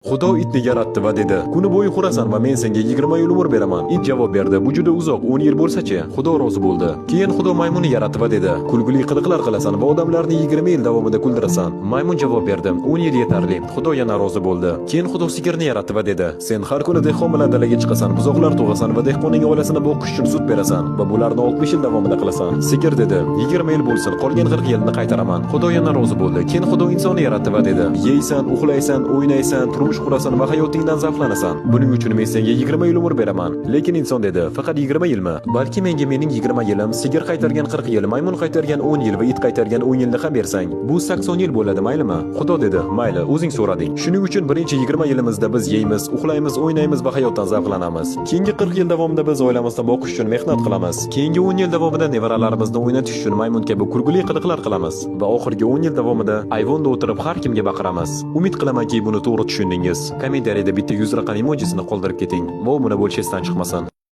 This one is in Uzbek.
Xudo itni yaratdi va dedi: "Kuni bo'yi xurasan va men senga 20 yil umr beraman." It javob berdi: "Bu juda uzoq, 10 yil bo'lsa-chi?" Xudo rozi bo'ldi. Keyin Xudo maymunni yaratdi va dedi: "Kulgili qiliqlar qilasan va odamlarni 20 yil davomida kuldirasan." Maymun javob berdi: "10 yil yetarli." Xudo yana rozi bo'ldi. Keyin Xudo sigirni yaratdi va dedi: "Sen har kuni dehqon bilan dalaga chiqasan, buzoqlar tug'asan va dehqonning oilasini boqish uchun sut berasan va bularni 60 yil davomida qilasan." Sigir dedi: "20 yil bo'lsin, qolgan 40 yilni qaytaraman." Xudo yana rozi bo'ldi. Keyin Xudo insonni yaratdi va dedi: "Yeysan, uxlaysan, o'ynaysan, turmush qurasan va hayotingdan zavqlanasan. Buning uchun men senga 20 yil umr beraman." Lekin inson dedi: "Faqat 20 yilmi? Balki menga mening 20 yilim, sigir qaytargan 40 yil, maymun qaytargan 10 yil va it qaytargan 10 yilni ham bersang, bu 80 yil bo'ladi, maylimi?" Xudo dedi: "Mayli, o'zing so'rading. Shuning uchun birinchi 20 yilimizda biz yeymiz, uxlaymiz, o'ynaymiz va hayotdan zavqlanamiz. Keyingi 40 yil davomida biz oilamizni boqish uchun mehnat qilamiz. Keyingi 10 yil davomida nevaralarimizni o'ynatish uchun maymun kabi kulgili qiliqlar qilamiz va oxirgi 10 yil davomida ayvonda o'tirib har kimga baqiramiz." Umid qilamanki, buni to'g'ri tushundingiz. Kommentariyada bitta 100 raqam emojisini qoldirib keting va buni bo'lish esdan chiqmasin.